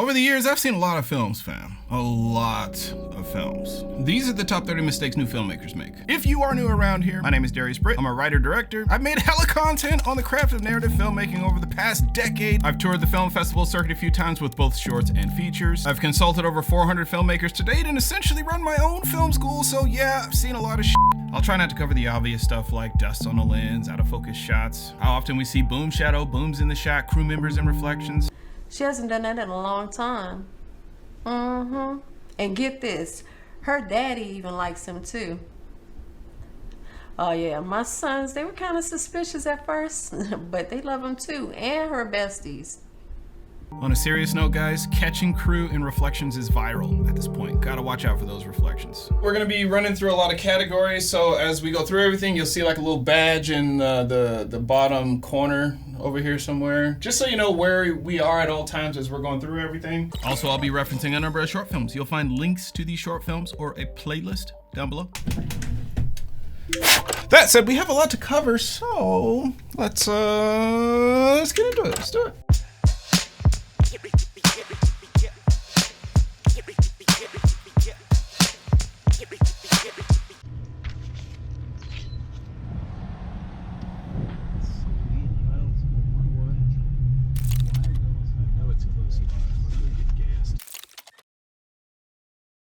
Over the years, I've seen a lot of films, fam. A lot of films. These are the top 30 mistakes new filmmakers make. If you are new around here, my name is Darius Britt. I'm a writer-director. I've made hella content on the craft of narrative filmmaking over the past decade. I've toured the film festival circuit a few times with both shorts and features. I've consulted over 400 filmmakers to date and essentially run my own film school, so yeah, I've seen a lot of shit. I'll try not to cover the obvious stuff like dust on the lens, out of focus shots, how often we see boom shadow, booms in the shot, crew members and reflections. She hasn't done that in a long time. And get this, her daddy even likes him too. Oh yeah, my sons, they were kind of suspicious at first, but they love him too, and her besties. On a serious note, guys, catching crew in reflections is viral at this point. Gotta watch out for those reflections. We're gonna be running through a lot of categories, so as we go through everything, you'll see like a little badge in the bottom corner over here somewhere, just so you know where we are at all times as we're going through everything. Also, I'll be referencing a number of short films. You'll find links to these short films or a playlist down below. That said, we have a lot to cover, so let's get into it. Let's do it.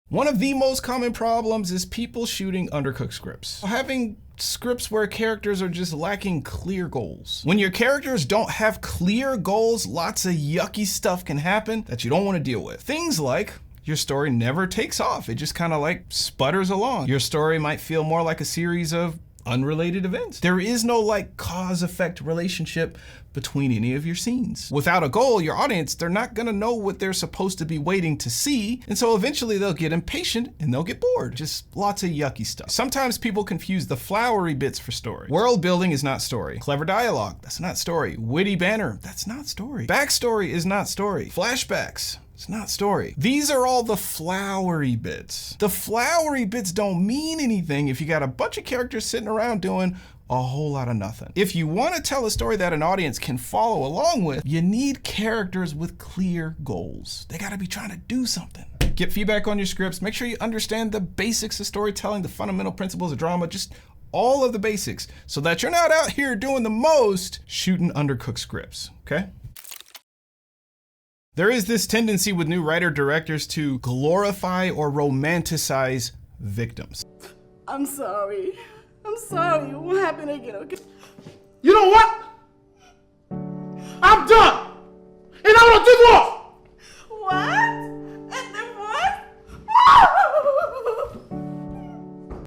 One of the most common problems is people shooting undercooked scripts. Having scripts where characters are just lacking clear goals. When your characters don't have clear goals, lots of yucky stuff can happen that you don't want to deal with. Things like your story never takes off. It just kind of like sputters along. Your story might feel more like a series of unrelated events. There is no like cause-effect relationship between any of your scenes. Without a goal, your audience, they're not gonna know what they're supposed to be waiting to see, and so eventually they'll get impatient and they'll get bored. Just lots of yucky stuff. Sometimes people confuse the flowery bits for story. World building is not story. Clever dialogue, that's not story. Witty banter, that's not story. Backstory is not story. Flashbacks, it's not story. These are all the flowery bits. The flowery bits don't mean anything if you got a bunch of characters sitting around doing a whole lot of nothing. If you want to tell a story that an audience can follow along with, you need characters with clear goals. They gotta be trying to do something. Get feedback on your scripts. Make sure you understand the basics of storytelling, the fundamental principles of drama, just all of the basics, so that you're not out here doing the most shooting undercooked scripts, okay? There is this tendency with new writer-directors to glorify or romanticize victims. I'm sorry. I'm sorry. What happened again? Okay. You know what? I'm done. And I want to divorce. What? A divorce?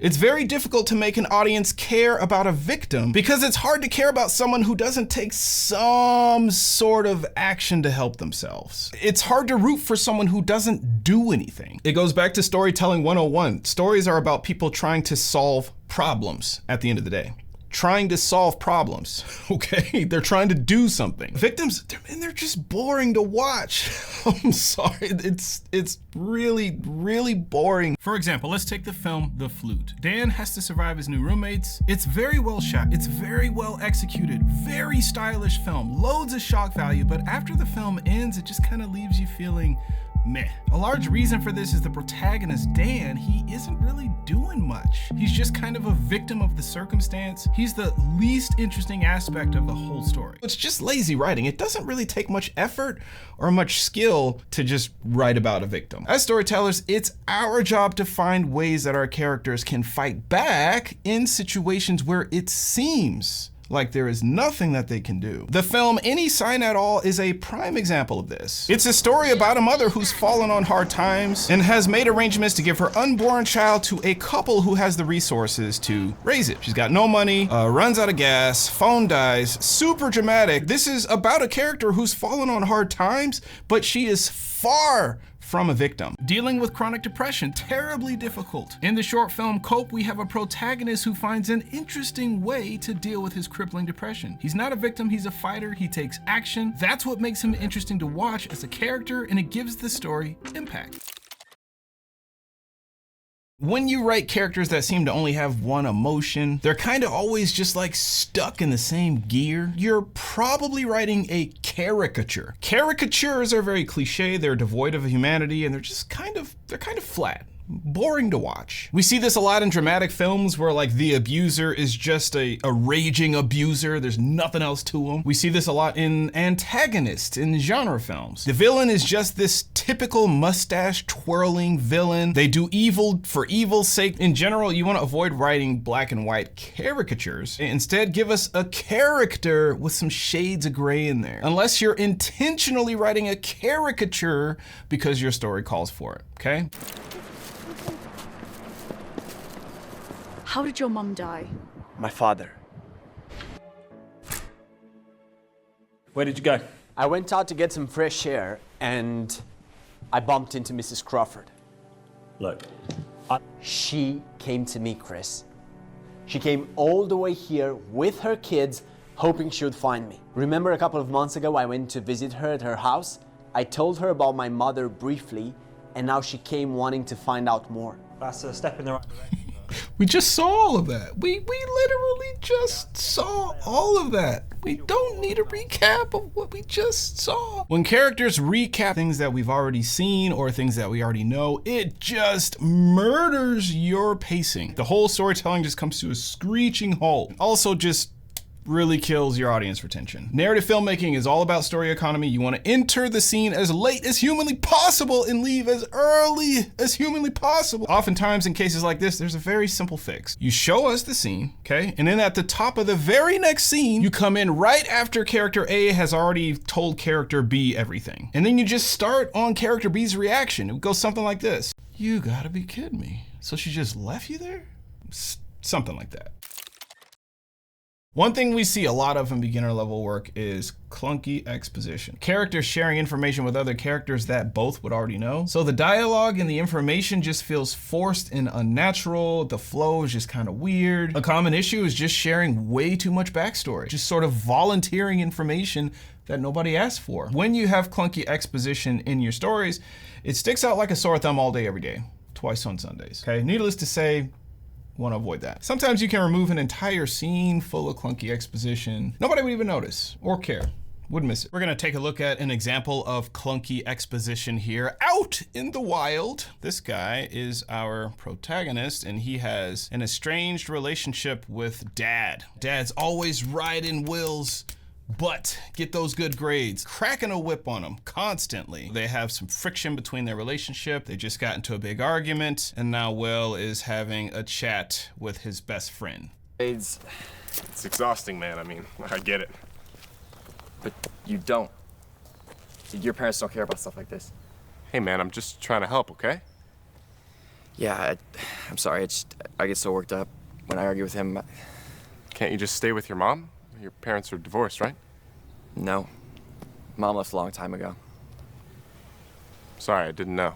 It's very difficult to make an audience care about a victim because it's hard to care about someone who doesn't take some sort of action to help themselves. It's hard to root for someone who doesn't do anything. It goes back to storytelling 101. Stories are about people trying to solve problems at the end of the day. Trying to solve problems, okay? They're trying to do something. Victims, they're just boring to watch. I'm sorry, it's really, really boring. For example, let's take the film The Flute. Dan has to survive his new roommates. It's very well shot, it's very well executed, very stylish film, loads of shock value, but after the film ends, it just kind of leaves you feeling meh. A large reason for this is the protagonist, Dan, he isn't really doing much. He's just kind of a victim of the circumstance. He's the least interesting aspect of the whole story. It's just lazy writing. It doesn't really take much effort or much skill to just write about a victim. As storytellers, it's our job to find ways that our characters can fight back in situations where it seems like there is nothing that they can do. The film Any Sign at All is a prime example of this. It's a story about a mother who's fallen on hard times and has made arrangements to give her unborn child to a couple who has the resources to raise it. She's got no money, runs out of gas, phone dies, super dramatic. This is about a character who's fallen on hard times, but she is far from a victim. Dealing with chronic depression, terribly difficult. In the short film Cope, we have a protagonist who finds an interesting way to deal with his crippling depression. He's not a victim, he's a fighter, he takes action. That's what makes him interesting to watch as a character, and it gives the story impact. When you write characters that seem to only have one emotion, they're kind of always just like stuck in the same gear, you're probably writing a caricature. Caricatures are very cliche, they're devoid of humanity, and they're kind of flat. Boring to watch. We see this a lot in dramatic films where like the abuser is just a raging abuser. There's nothing else to him. We see this a lot in antagonists in genre films. The villain is just this typical mustache twirling villain. They do evil for evil's sake. In general, you want to avoid writing black and white caricatures. Instead, give us a character with some shades of gray in there. Unless you're intentionally writing a caricature because your story calls for it, okay? How did your mum die? My father. Where did you go? I went out to get some fresh air and I bumped into Mrs. Crawford. Look, She came to me, Chris. She came all the way here with her kids, hoping she would find me. Remember a couple of months ago I went to visit her at her house? I told her about my mother briefly, and now she came wanting to find out more. that's a step in the right direction. We just saw all of that. We literally just saw all of that. We don't need a recap of what we just saw. When characters recap things that we've already seen or things that we already know, it just murders your pacing. The whole storytelling just comes to a screeching halt. Also just really kills your audience retention. Narrative filmmaking is all about story economy. You want to enter the scene as late as humanly possible and leave as early as humanly possible. Oftentimes in cases like this, there's a very simple fix. You show us the scene, okay? And then at the top of the very next scene, you come in right after character A has already told character B everything. And then you just start on character B's reaction. It goes something like this. You gotta be kidding me. So she just left you there? Something like that. One thing we see a lot of in beginner level work is clunky exposition. Characters sharing information with other characters that both would already know. So the dialogue and the information just feels forced and unnatural. The flow is just kind of weird. A common issue is just sharing way too much backstory, just sort of volunteering information that nobody asked for. When you have clunky exposition in your stories, it sticks out like a sore thumb all day, every day, twice on Sundays. Okay, needless to say, want to avoid that. Sometimes you can remove an entire scene full of clunky exposition. Nobody would even notice or care. Would miss it. We're gonna take a look at an example of clunky exposition here out in the wild. This guy is our protagonist and he has an estranged relationship with Dad. Dad's always riding Will's but get those good grades, cracking a whip on them constantly. They have some friction between their relationship. They just got into a big argument, and now Will is having a chat with his best friend. It's exhausting, man. I mean, I get it. But you don't. Your parents don't care about stuff like this. Hey, man, I'm just trying to help, okay? Yeah, I'm sorry. I get so worked up when I argue with him. Can't you just stay with your mom? Your parents are divorced, right? No. Mom left a long time ago. Sorry, I didn't know.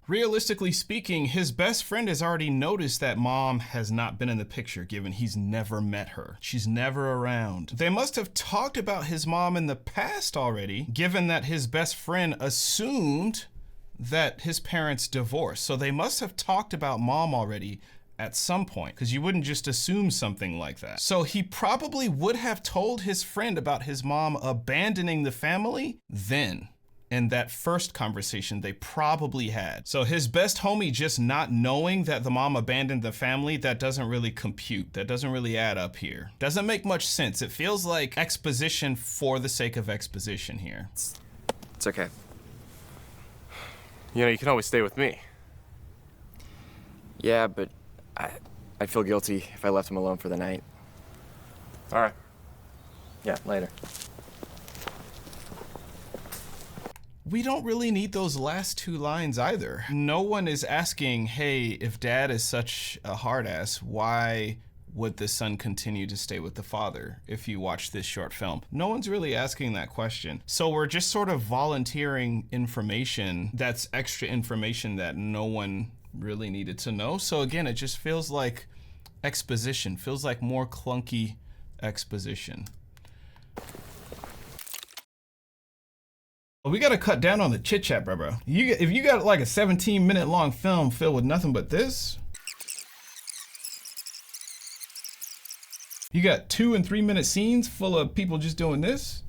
Realistically speaking, his best friend has already noticed that mom has not been in the picture, given he's never met her. She's never around. They must have talked about his mom in the past already, given that his best friend assumed that his parents divorced. So they must have talked about mom already at some point, because you wouldn't just assume something like that. So he probably would have told his friend about his mom abandoning the family then, in that first conversation they probably had. So his best homie just not knowing that the mom abandoned the family, that doesn't really compute. That doesn't really add up here. Doesn't make much sense. It feels like exposition for the sake of exposition here. It's okay. You know, you can always stay with me. Yeah, but I'd feel guilty if I left him alone for the night. All right. Yeah, later. We don't really need those last two lines either. No one is asking, hey, if dad is such a hard ass, why would the son continue to stay with the father if you watch this short film? No one's really asking that question. So we're just sort of volunteering information that's extra information that no one really needed to know. So again, it just feels like exposition, feels like more clunky exposition. We gotta cut down on the chit chat, bro. If you got like a 17-minute long film filled with nothing but this, you got 2 and 3 minute scenes full of people just doing this.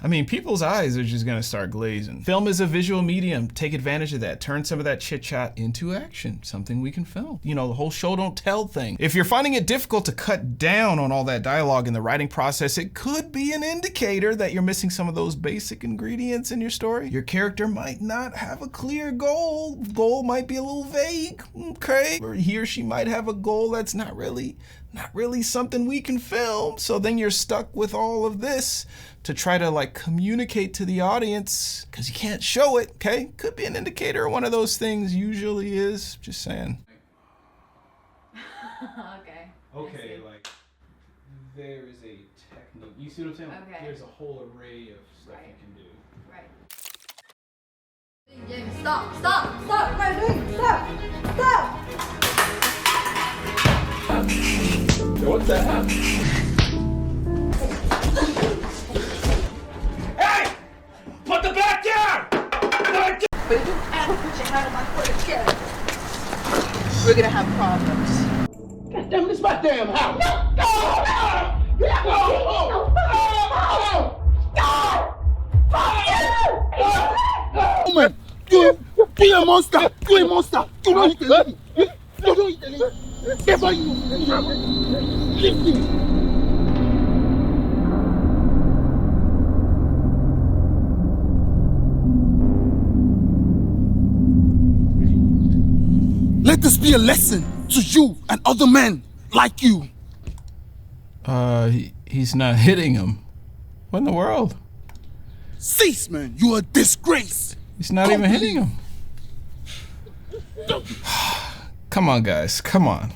I mean, people's eyes are just gonna start glazing. Film is a visual medium. Take advantage of that. Turn some of that chit chat into action, something we can film. You know, the whole show don't tell thing. If you're finding it difficult to cut down on all that dialogue in the writing process, it could be an indicator that you're missing some of those basic ingredients in your story. Your character might not have a clear goal. Goal might be a little vague, okay? Or he or she might have a goal that's not really something we can film. So then you're stuck with all of this to try to like communicate to the audience because you can't show it, okay? Could be an indicator. One of those things usually is. Just saying. Okay. Okay, like there is a technique. You see what I'm saying? Okay. There's a whole array of stuff you can do. Right. Stop! Stop! Stop! Right, stop! Stop! What the hell? Hey! Put the bat down! But you ever put your hand on my foot again, we're gonna have problems. God damn, this is my damn house! No! Oh man! You're a monster! You're a monster! You don't eat the lady! You don't eat the lady! Never you! Leave me! Let this be a lesson to you and other men like you. He's not hitting him. What in the world? Cease, man. You're a disgrace. He's not even hitting him. Come on, guys. Come on.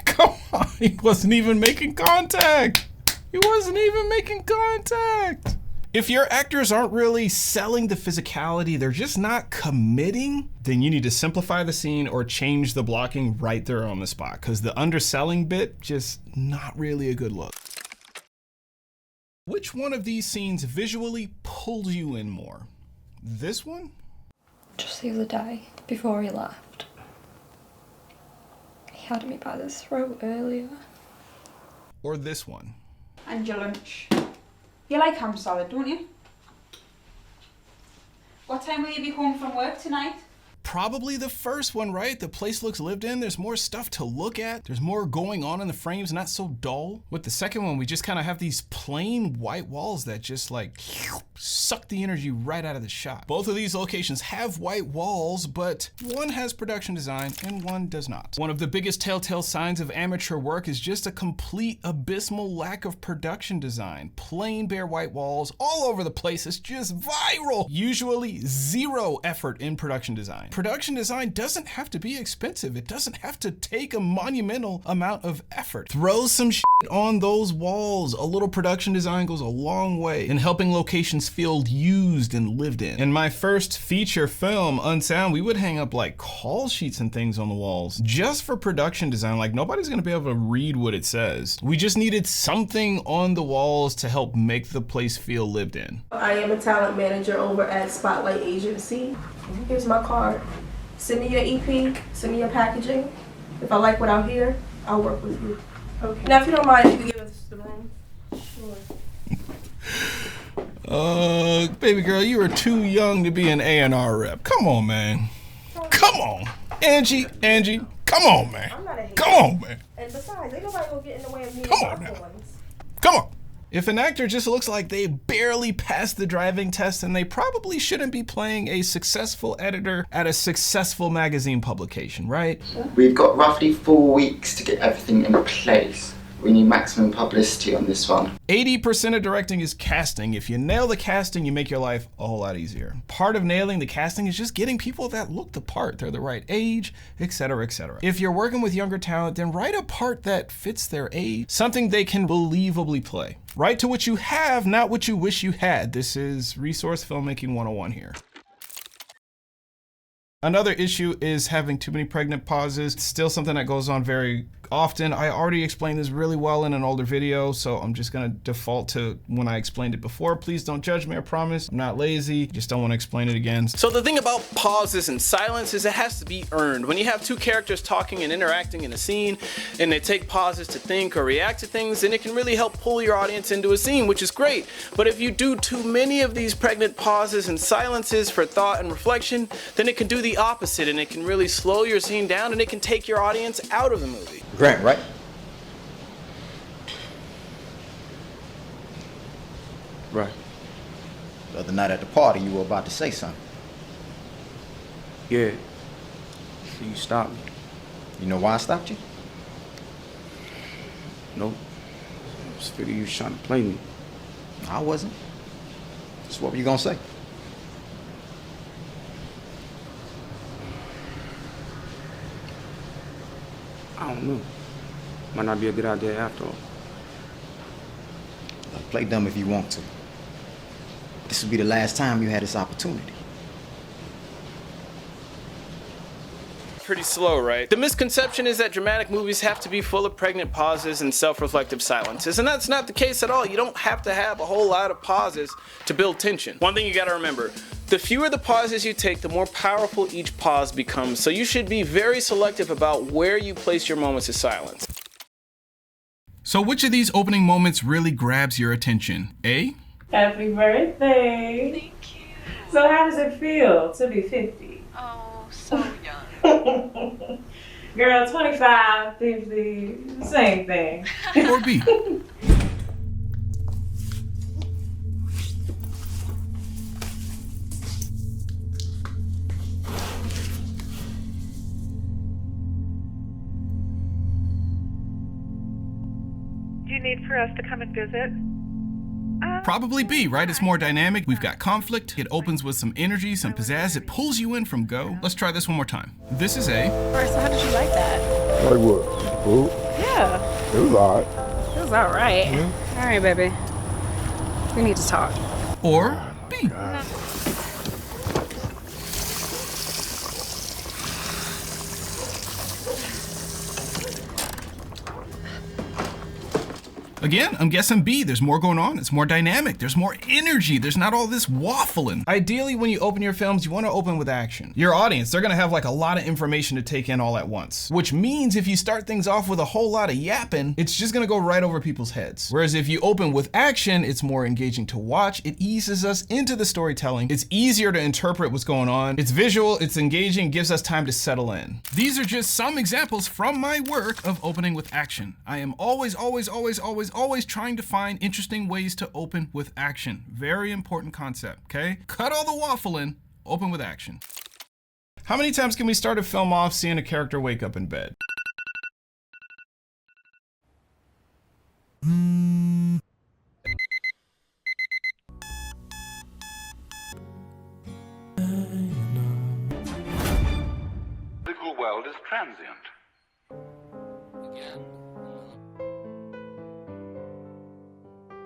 Come on. He wasn't even making contact. He wasn't even making contact. If your actors aren't really selling the physicality, they're just not committing, then you need to simplify the scene or change the blocking right there on the spot, because the underselling bit, just not really a good look. Which one of these scenes visually pulls you in more? This one? Just the other day, before he left, he had me by the throat earlier. Or this one? And your lunch. You like ham salad, don't you? What time will you be home from work tonight? Probably the first one, right? The place looks lived in. There's more stuff to look at. There's more going on in the frames, not so dull. With the second one, we just kind of have these plain white walls that just like suck the energy right out of the shot. Both of these locations have white walls, but one has production design and one does not. One of the biggest telltale signs of amateur work is just a complete abysmal lack of production design. Plain bare white walls all over the place. It's just viral. Usually zero effort in production design. Production design doesn't have to be expensive. It doesn't have to take a monumental amount of effort. Throw some shit on those walls. A little production design goes a long way in helping locations feel used and lived in. In my first feature film, Unsound, we would hang up like call sheets and things on the walls just for production design. Like nobody's gonna be able to read what it says. We just needed something on the walls to help make the place feel lived in. I am a talent manager over at Spotlight Agency. Here's my card. Send me your EP, send me your packaging. If I like what I hear, I'll work with you. Okay. Now, if you don't mind, you can give us the room. Sure. Baby girl, you are too young to be an A&R rep. Come on, man. Come on. Angie, come on, man. I'm not a hater. Come on, man. And besides, ain't nobody gonna get in the way of me. Come on now. Come on. If an actor just looks like they barely passed the driving test, then they probably shouldn't be playing a successful editor at a successful magazine publication, right? We've got roughly 4 weeks to get everything in place. We need maximum publicity on this one. 80% of directing is casting. If you nail the casting, you make your life a whole lot easier. Part of nailing the casting is just getting people that look the part. They're the right age, etc., etc. If you're working with younger talent, then write a part that fits their age, something they can believably play. Write to what you have, not what you wish you had. This is Resource Filmmaking 101 here. Another issue is having too many pregnant pauses. It's still something that goes on very often. I already explained this really well in an older video, so I'm just gonna default to when I explained it before. Please don't judge me, I promise. I'm not lazy, just don't wanna explain it again. So the thing about pauses and silence is it has to be earned. When you have two characters talking and interacting in a scene, and they take pauses to think or react to things, then it can really help pull your audience into a scene, which is great. But if you do too many of these pregnant pauses and silences for thought and reflection, then it can do the opposite, and it can really slow your scene down, and it can take your audience out of the movie. Grant, right? Right. The other night at the party, you were about to say something. Yeah. So you stopped me. You know why I stopped you? Nope. I just figured you was trying to play me. I wasn't. So what were you gonna say? I don't know. Might not be a good idea after all. Play dumb if you want to. This will be the last time you had this opportunity. Pretty slow, right? The misconception is that dramatic movies have to be full of pregnant pauses and self-reflective silences, and that's not the case at all. You don't have to have a whole lot of pauses to build tension. One thing you gotta remember, the fewer the pauses you take, the more powerful each pause becomes, so you should be very selective about where you place your moments of silence. So which of these opening moments really grabs your attention? A? Happy birthday. Thank you. So how does it feel to be 50? Oh, so young. Girl, 25, 50, same thing. Or B? Do you need for us to come and visit? Probably B, right? It's more dynamic. We've got conflict. It opens with some energy, some pizzazz. It pulls you in from go. Let's try this one more time. This is A. Alright, so how did you like that? Like what? Food? Yeah. It was alright. It was alright. Alright, baby. We need to talk. Or B. Again, I'm guessing B. There's more going on. It's more dynamic. There's more energy. There's not all this waffling. Ideally, when you open your films, you want to open with action. Your audience, they're going to have like a lot of information to take in all at once, which means if you start things off with a whole lot of yapping, it's just going to go right over people's heads. Whereas if you open with action, it's more engaging to watch. It eases us into the storytelling. It's easier to interpret what's going on. It's visual, it's engaging, gives us time to settle in. These are just some examples from my work of opening with action. I am always trying to find interesting ways to open with action. Very important concept, okay? Cut all the waffling, open with action. How many times can we start a film off seeing a character wake up in bed? The physical world is transient.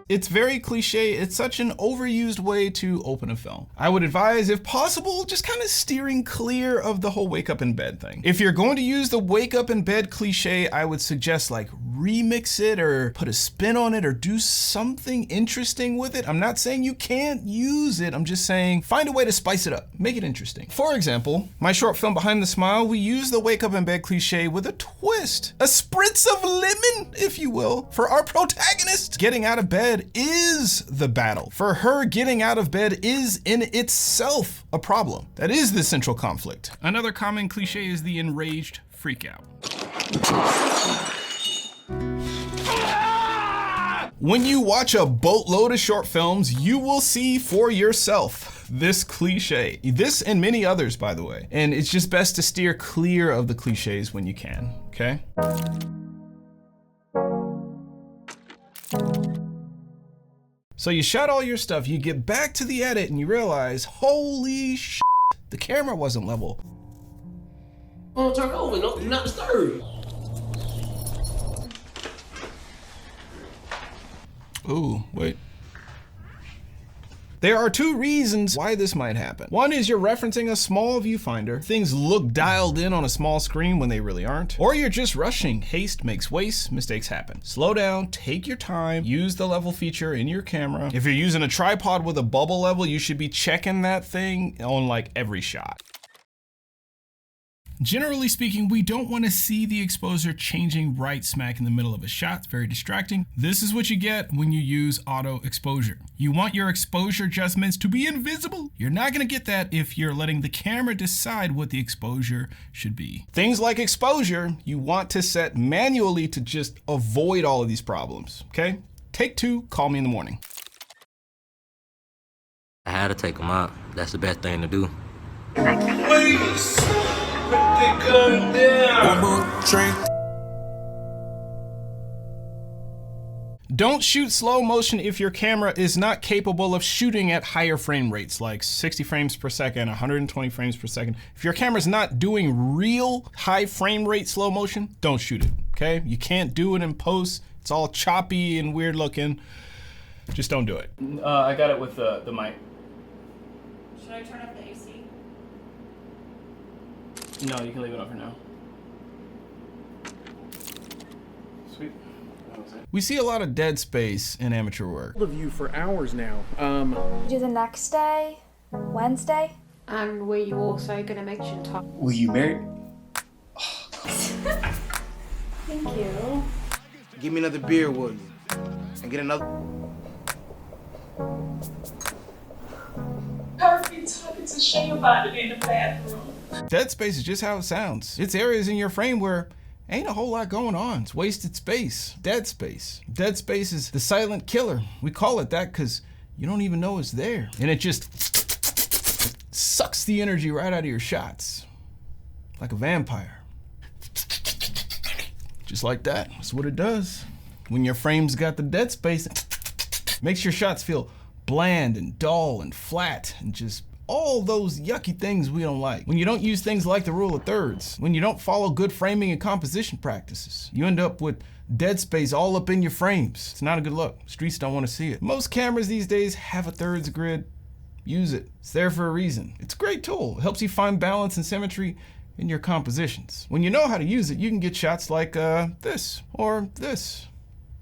It's very cliche. It's such an overused way to open a film. I would advise, if possible, just kind of steering clear of the whole wake up in bed thing. If you're going to use the wake up in bed cliche, I would suggest like remix it or put a spin on it or do something interesting with it. I'm not saying you can't use it. I'm just saying find a way to spice it up, make it interesting. For example, my short film Behind the Smile, we use the wake up in bed cliche with a twist, a spritz of lemon, if you will, for our protagonist. Getting out of bed is the battle. For her, getting out of bed is in itself a problem. That is the central conflict. Another common cliche is the enraged freak out. When you watch a boatload of short films, you will see for yourself this cliche. This and many others, by the way. And it's just best to steer clear of the cliches when you can, okay? So you shot all your stuff, you get back to the edit and you realize, holy shit, the camera wasn't level. Oh, turn over, no, do not disturb. Ooh, wait. There are two reasons why this might happen. One is you're referencing a small viewfinder. Things look dialed in on a small screen when they really aren't. Or you're just rushing. Haste makes waste, mistakes happen. Slow down, take your time, use the level feature in your camera. If you're using a tripod with a bubble level, you should be checking that thing on like every shot. Generally speaking, we don't want to see the exposure changing right smack in the middle of a shot. It's very distracting. This is what you get when you use auto exposure. You want your exposure adjustments to be invisible. You're not going to get that if you're letting the camera decide what the exposure should be. Things like exposure, you want to set manually to just avoid all of these problems, okay? Take two, call me in the morning. I had to take them out. That's the best thing to do. Please, put the gun down. One more drink. Don't shoot slow motion if your camera is not capable of shooting at higher frame rates, like 60 frames per second, 120 frames per second. If your camera's not doing real high frame rate slow motion, don't shoot it, okay? You can't do it in post. It's all choppy and weird looking. Just don't do it. I got it with the mic. Should I turn up the AC? No, you can leave it on for now. Sweet. We see a lot of dead space in amateur work. Of you for hours now. Do the next day, Wednesday. And were you also gonna mention top? Will you marry? Thank you. Give me another beer, will you? And get another. Perfect talking to Shay about it in the bathroom. Dead space is just how it sounds. It's areas in your frame where ain't a whole lot going on. It's wasted space. Dead space. Dead space is the silent killer. We call it that because you don't even know it's there. And it just sucks the energy right out of your shots. Like a vampire. Just like that. That's what it does. When your frame's got the dead space, it makes your shots feel bland and dull and flat and just all those yucky things we don't like. When you don't use things like the rule of thirds, when you don't follow good framing and composition practices, you end up with dead space all up in your frames. It's not a good look. Streets don't want to see it. Most cameras these days have a thirds grid. Use it. It's there for a reason. It's a great tool. It helps you find balance and symmetry in your compositions. When you know how to use it, you can get shots like this, or this,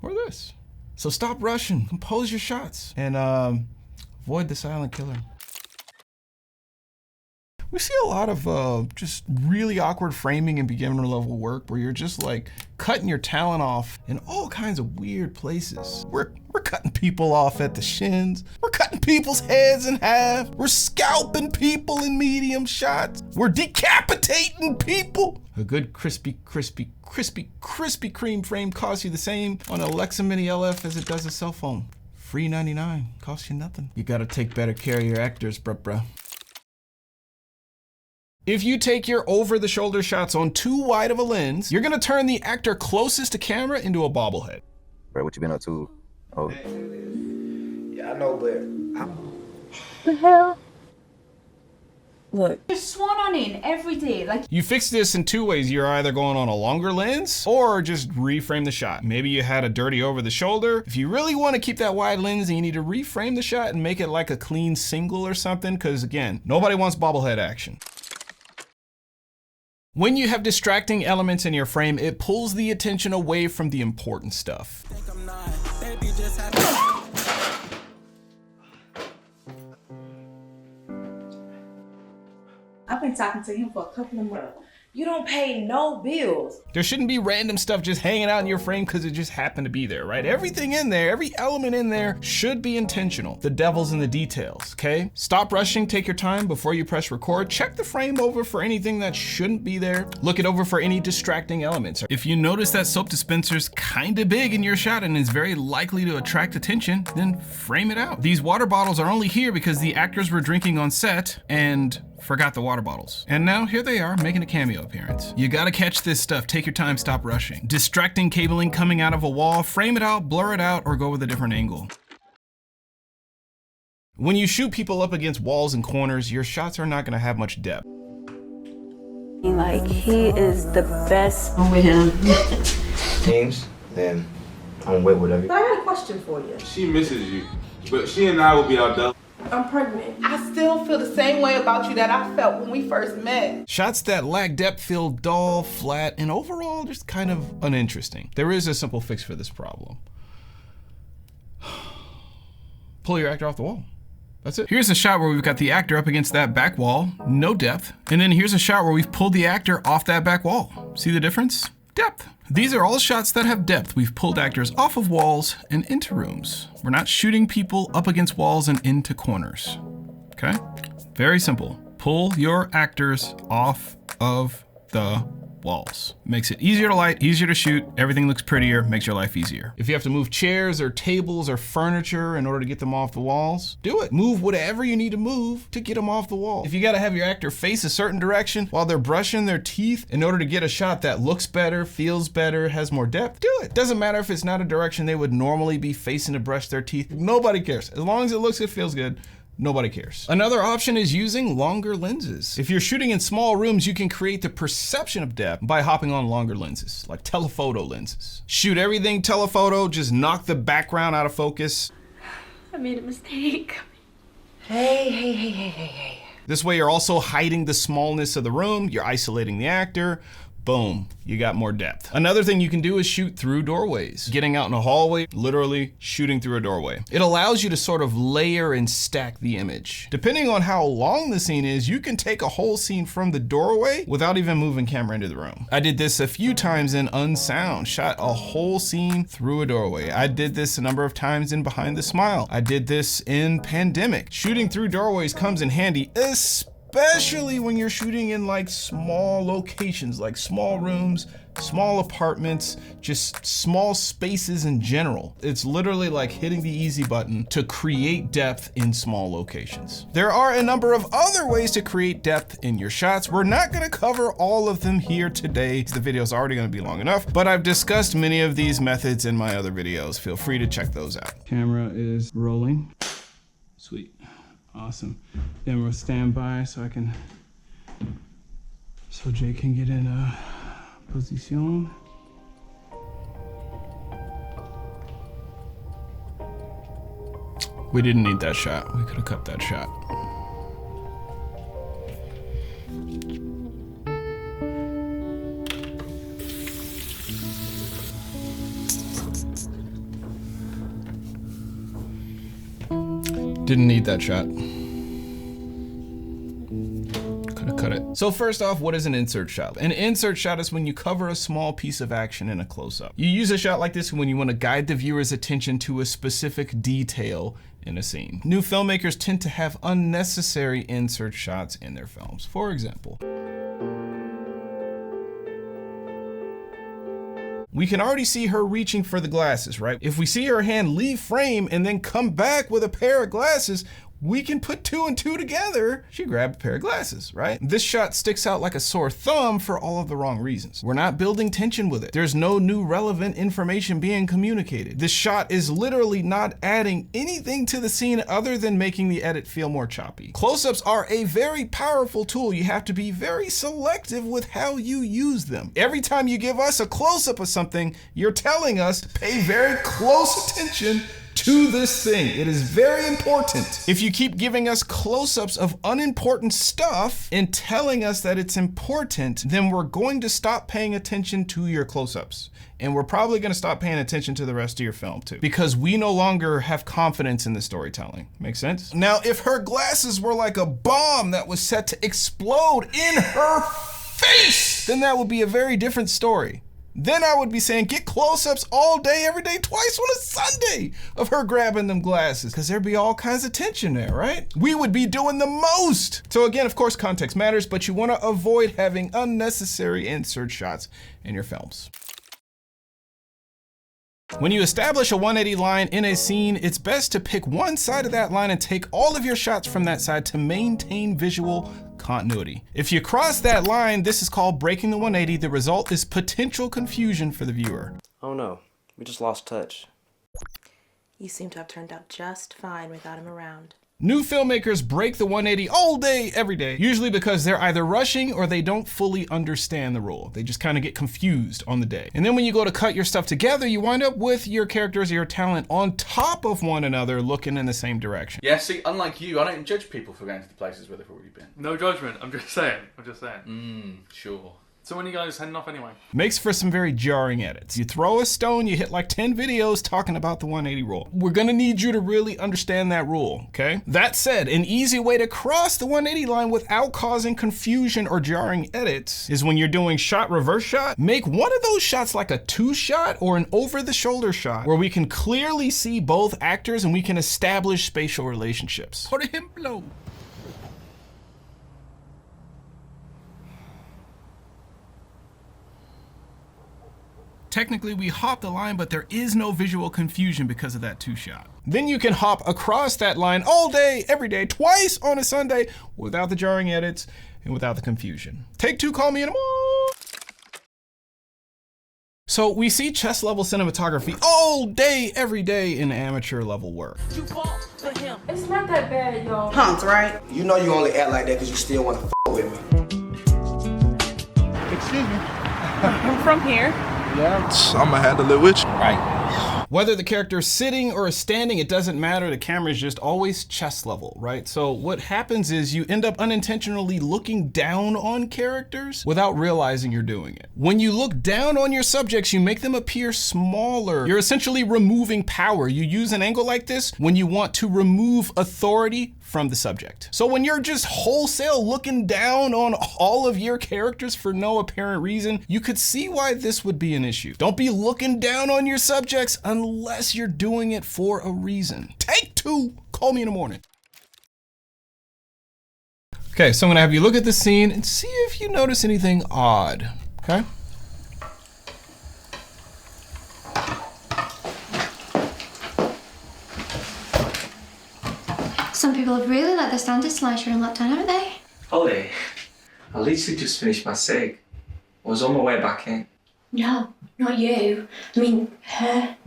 or this. So stop rushing, compose your shots, and avoid the silent killer. We see a lot of just really awkward framing and beginner level work where you're just like cutting your talent off in all kinds of weird places. We're cutting people off at the shins. We're cutting people's heads in half. We're scalping people in medium shots. We're decapitating people. A good crispy cream frame costs you the same on an Alexa Mini LF as it does a cell phone. Free 99, costs you nothing. You gotta take better care of your actors, bruh. If you take your over-the-shoulder shots on too wide of a lens, you're gonna turn the actor closest to camera into a bobblehead. Bro, what you been up to? Oh. Yeah, I know, but The hell? Look. You're swan on in every day. Like, you fix this in two ways. You're either going on a longer lens or just reframe the shot. Maybe you had a dirty over the shoulder. If you really want to keep that wide lens, then you need to reframe the shot and make it like a clean single or something, because again, nobody wants bobblehead action. When you have distracting elements in your frame, it pulls the attention away from the important stuff. I've been talking to him for a couple of months. You don't pay no bills. There shouldn't be random stuff just hanging out in your frame because it just happened to be there, right? Everything in there, every element in there should be intentional. The devil's in the details, okay? Stop rushing, take your time before you press record. Check the frame over for anything that shouldn't be there. Look it over for any distracting elements. If you notice that soap dispenser's kind of big in your shot and is very likely to attract attention, then frame it out. These water bottles are only here because the actors were drinking on set and forgot the water bottles. And now here they are making a cameo appearance. You gotta catch this stuff. Take your time, stop rushing. Distracting cabling coming out of a wall, frame it out, blur it out, or go with a different angle. When you shoot people up against walls and corners, your shots are not gonna have much depth. Like, he is the best. I'm with him. James, then I'm with whatever. I got a question for you. She misses you, but she and I will be our I'm pregnant. I still feel the same way about you that I felt when we first met. Shots that lack depth feel dull, flat, and overall just kind of uninteresting. There is a simple fix for this problem. Pull your actor off the wall. That's it. Here's a shot where we've got the actor up against that back wall, no depth. And then here's a shot where we've pulled the actor off that back wall. See the difference? Depth. These are all shots that have depth. We've pulled actors off of walls and into rooms. We're not shooting people up against walls and into corners. Okay? Very simple. Pull your actors off of the walls. Makes it easier to light, easier to shoot, everything looks prettier, makes your life easier. If you have to move chairs or tables or furniture in order to get them off the walls, do it. Move whatever you need to move to get them off the wall. If you gotta have your actor face a certain direction while they're brushing their teeth in order to get a shot that looks better, feels better, has more depth, do it. Doesn't matter if it's not a direction they would normally be facing to brush their teeth. Nobody cares. As long as it looks good, feels good, nobody cares. Another option is using longer lenses. If you're shooting in small rooms, you can create the perception of depth by hopping on longer lenses, like telephoto lenses. Shoot everything telephoto, just knock the background out of focus. I made a mistake. Hey. This way you're also hiding the smallness of the room, you're isolating the actor. Boom, you got more depth. Another thing you can do is shoot through doorways. Getting out in a hallway, literally shooting through a doorway. It allows you to sort of layer and stack the image. Depending on how long the scene is, you can take a whole scene from the doorway without even moving camera into the room. I did this a few times in Unsound, shot a whole scene through a doorway. I did this a number of times in Behind the Smile. I did this in Pandemic. Shooting through doorways comes in handy, especially when you're shooting in like small locations, like small rooms, small apartments, just small spaces in general. It's literally like hitting the easy button to create depth in small locations. There are a number of other ways to create depth in your shots. We're not gonna cover all of them here today. The video's already gonna be long enough, but I've discussed many of these methods in my other videos. Feel free to check those out. Camera is rolling. Sweet. Awesome. Then we'll stand by so Jay can get in a position. We didn't need that shot. We could have cut that shot. Didn't need that shot. Could have cut it. So first off, what is an insert shot? An insert shot is when you cover a small piece of action in a close-up. You use a shot like this when you want to guide the viewer's attention to a specific detail in a scene. New filmmakers tend to have unnecessary insert shots in their films. For example, we can already see her reaching for the glasses, right? If we see her hand leave frame and then come back with a pair of glasses, we can put two and two together. She grabbed a pair of glasses, right? This shot sticks out like a sore thumb for all of the wrong reasons. We're not building tension with it. There's no new relevant information being communicated. This shot is literally not adding anything to the scene other than making the edit feel more choppy. Close-ups are a very powerful tool. You have to be very selective with how you use them. Every time you give us a close-up of something, you're telling us to pay very close attention to this thing. It is very important. If you keep giving us close-ups of unimportant stuff and telling us that it's important, then we're going to stop paying attention to your close-ups. And we're probably gonna stop paying attention to the rest of your film too, because we no longer have confidence in the storytelling. Make sense? Now, if her glasses were like a bomb that was set to explode in her face, then that would be a very different story. Then I would be saying, get close-ups all day, every day, twice on a Sunday of her grabbing them glasses, because there'd be all kinds of tension there, right? We would be doing the most. So again, of course, context matters, but you want to avoid having unnecessary insert shots in your films. When you establish a 180 line in a scene, it's best to pick one side of that line and take all of your shots from that side to maintain visual continuity. If you cross that line, this is called breaking the 180. The result is potential confusion for the viewer. Oh no, we just lost touch. You seem to have turned out just fine without him around. New filmmakers break the 180 all day, every day, usually because they're either rushing or they don't fully understand the role. They just kind of get confused on the day. And then when you go to cut your stuff together, you wind up with your characters or your talent on top of one another looking in the same direction. Yeah, see, unlike you, I don't judge people for going to the places where they've already been. No judgment, I'm just saying. Sure. So when are you guys heading off anyway? Makes for some very jarring edits. You throw a stone, you hit like 10 videos talking about the 180 rule. We're gonna need you to really understand that rule, okay? That said, an easy way to cross the 180 line without causing confusion or jarring edits is when you're doing shot, reverse shot, make one of those shots like a 2-shot or an over-the-shoulder shot where we can clearly see both actors and we can establish spatial relationships. Por ejemplo. Technically, we hop the line, but there is no visual confusion because of that 2-shot. Then you can hop across that line all day, every day, twice on a Sunday, without the jarring edits and without the confusion. Take 2, call me in a moment. So we see chess level cinematography all day, every day in amateur level work. It's not that bad, y'all. Hunks, right? You know you only act like that because you still want to with me. Excuse me. I'm from here. Yeah, I'ma have to live with you. Right. Whether the character is sitting or is standing, it doesn't matter. The camera is just always chest level, right? So what happens is you end up unintentionally looking down on characters without realizing you're doing it. When you look down on your subjects, you make them appear smaller. You're essentially removing power. You use an angle like this when you want to remove authority from the subject. So when you're just wholesale looking down on all of your characters for no apparent reason, you could see why this would be an issue. Don't be looking down on your subjects unless you're doing it for a reason. Take 2, call me in the morning. Okay, so I'm gonna have you look at the scene and see if you notice anything odd, okay? Some people have really let their standards slide during lockdown, haven't they? Ollie, I literally just finished my SIG. I was on my way back in. No, not you. I mean, her.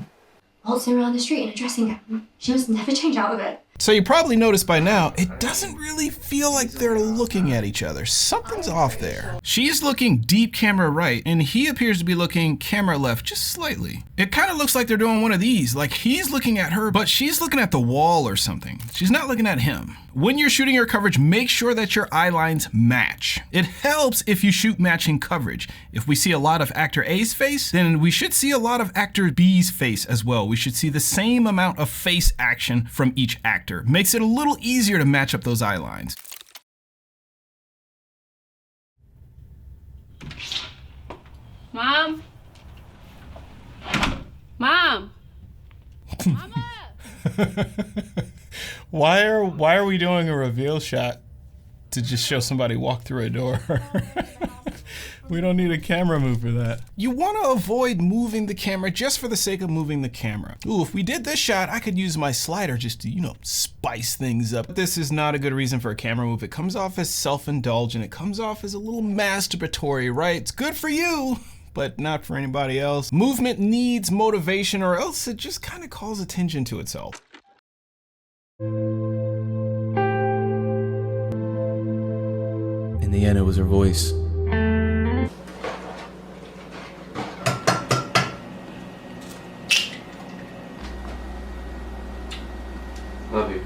Waltzing around the street in a dressing gown. She must never change out of it. So you probably noticed by now, it doesn't really feel like they're looking at each other. Something's off there. She's looking deep camera right, and he appears to be looking camera left just slightly. It kind of looks like they're doing one of these, like he's looking at her, but she's looking at the wall or something. She's not looking at him. When you're shooting your coverage, make sure that your eye lines match. It helps if you shoot matching coverage. If we see a lot of actor A's face, then we should see a lot of actor B's face as well. We should see the same amount of face action from each actor. Makes it a little easier to match up those eye lines. Mom? Mom? Mama! Why are we doing a reveal shot to just show somebody walk through a door? We don't need a camera move for that. You want to avoid moving the camera just for the sake of moving the camera. Ooh, if we did this shot, I could use my slider just to, you know, spice things up. This is not a good reason for a camera move. It comes off as self-indulgent. It comes off as a little masturbatory, right? It's good for you, but not for anybody else. Movement needs motivation or else it just kind of calls attention to itself. In the end, it was her voice. Love you.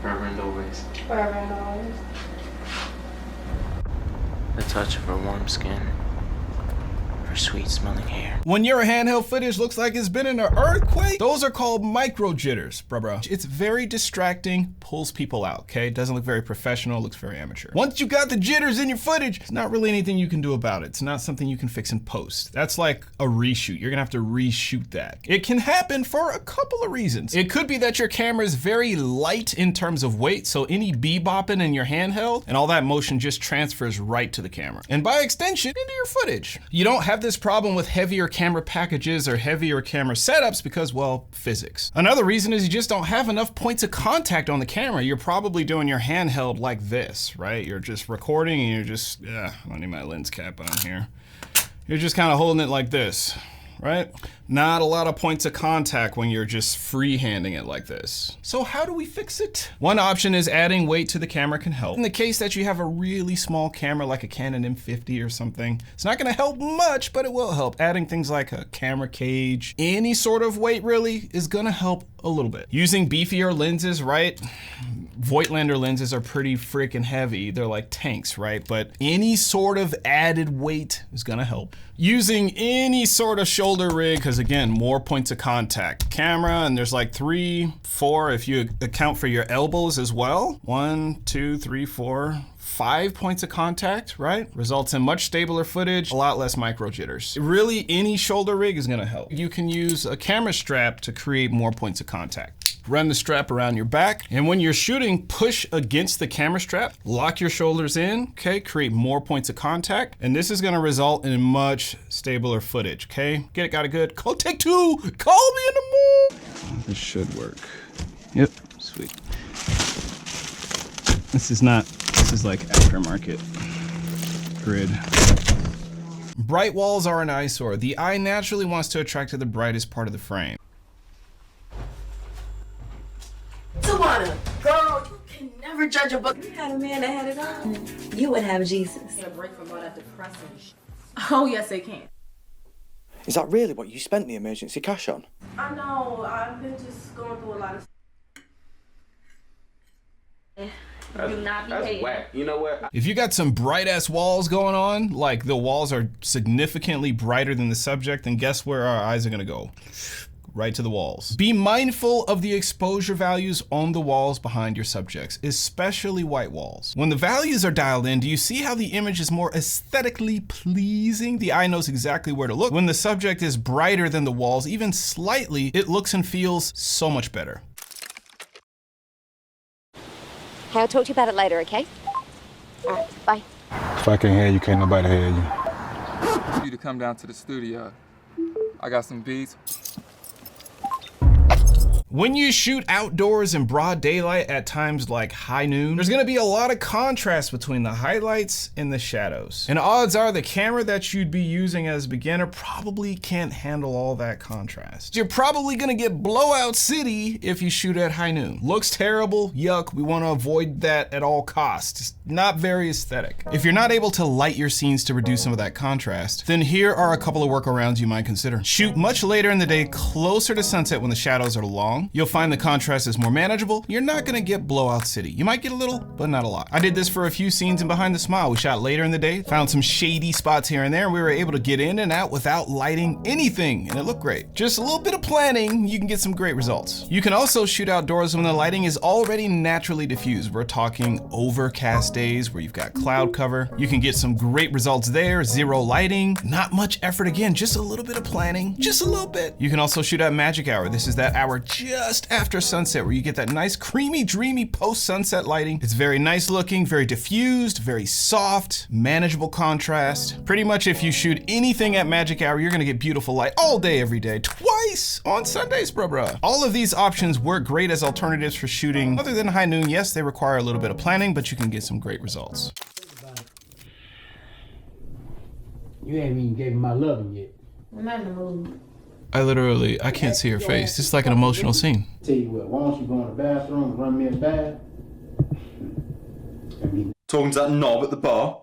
Forever and always. Forever and always. The touch of her warm skin. Her sweet smelling hair. When your handheld footage looks like it's been in an earthquake, those are called micro jitters, bruh. It's very distracting, pulls people out, okay? It doesn't look very professional, looks very amateur. Once you got the jitters in your footage, it's not really anything you can do about it. It's not something you can fix in post. That's like a reshoot. You're gonna have to reshoot that. It can happen for a couple of reasons. It could be that your camera is very light in terms of weight, so any bebopping in your handheld and all that motion just transfers right to the camera. And by extension, into your footage. You don't have this problem with heavier camera packages or heavier camera setups because, well, physics. Another reason is you just don't have enough points of contact on the camera. You're probably doing your handheld like this, right? You're just recording and you're just, I need my lens cap on here. You're just kind of holding it like this, right? Not a lot of points of contact when you're just freehanding it like this. So how do we fix it? One option is adding weight to the camera can help. In the case that you have a really small camera like a Canon M50 or something, it's not gonna help much, but it will help. Adding things like a camera cage, any sort of weight really is gonna help a little bit. Using beefier lenses, right? Voigtlander lenses are pretty freaking heavy. They're like tanks, right? But any sort of added weight is gonna help. Using any sort of shoulder rig, because again, more points of contact. Camera, and there's like 3, 4, if you account for your elbows as well. 1, 2, 3, 4, 5 points of contact, right? Results in much stabler footage, a lot less micro jitters. Really, any shoulder rig is gonna help. You can use a camera strap to create more points of contact. Run the strap around your back, and when you're shooting, push against the camera strap, lock your shoulders in, okay? Create more points of contact, and this is gonna result in much stabler footage, okay? Get it, got it good. Go take 2, call me in the morning. This should work. Yep, sweet. This is like aftermarket grid. Bright walls are an eyesore. The eye naturally wants to attract to the brightest part of the frame. Tawana, girl, you can never judge a book. You had a man that had it on. You would have Jesus. Get a break from all that depressing shit. Oh, yes, they can. Is that really what you spent the emergency cash on? I know, I've been just going through a lot of Do not be hating. Whack. You know what? If you got some bright ass walls going on, like the walls are significantly brighter than the subject, then guess where our eyes are gonna go? Right to the walls. Be mindful of the exposure values on the walls behind your subjects, especially white walls. When the values are dialed in, do you see how the image is more aesthetically pleasing? The eye knows exactly where to look. When the subject is brighter than the walls, even slightly, it looks and feels so much better. Hey, I'll talk to you about it later, okay? All right, bye. If I can't hear you, can't nobody hear you. You to come down to the studio. I got some beats. When you shoot outdoors in broad daylight at times like high noon, there's gonna be a lot of contrast between the highlights and the shadows. And odds are the camera that you'd be using as a beginner probably can't handle all that contrast. You're probably gonna get blowout city if you shoot at high noon. Looks terrible, yuck, we wanna avoid that at all costs. It's not very aesthetic. If you're not able to light your scenes to reduce some of that contrast, then here are a couple of workarounds you might consider. Shoot much later in the day, closer to sunset when the shadows are long. You'll find the contrast is more manageable. You're not gonna get blowout city. You might get a little, but not a lot. I did this for a few scenes in Behind the Smile. We shot later in the day, found some shady spots here and there, and we were able to get in and out without lighting anything, and it looked great. Just a little bit of planning, you can get some great results. You can also shoot outdoors when the lighting is already naturally diffused. We're talking overcast days where you've got cloud cover. You can get some great results there, zero lighting, not much effort again, just a little bit of planning, just a little bit. You can also shoot at magic hour. This is that hour just after sunset where you get that nice creamy dreamy post-sunset lighting. It's very nice looking, very diffused, very soft, manageable contrast. Pretty much if you shoot anything at magic hour, you're gonna get beautiful light all day every day, twice on Sundays, bruh. All of these options work great as alternatives for shooting other than high noon. Yes, they require a little bit of planning, but you can get some great results. You ain't even gave me my loving yet. I'm not in the mood. I can't see her face. This is like an emotional scene. Tell you what, why don't you go in the bathroom and run me a bath? Talking to that knob at the bar?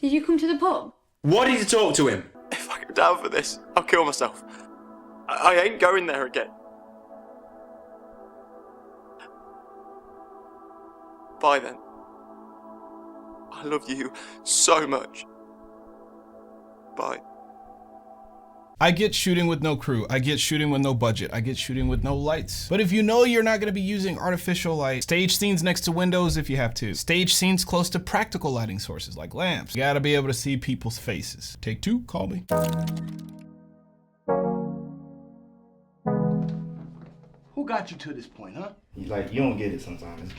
Did you come to the pub? Why did you talk to him? If I go down for this, I'll kill myself. I ain't going there again. Bye then. I love you so much. Bye. I get shooting with no crew. I get shooting with no budget. I get shooting with no lights. But if you know you're not gonna be using artificial light, stage scenes next to windows if you have to. Stage scenes close to practical lighting sources like lamps. You gotta be able to see people's faces. Take 2, call me. Who got you to this point, huh? You don't get it sometimes.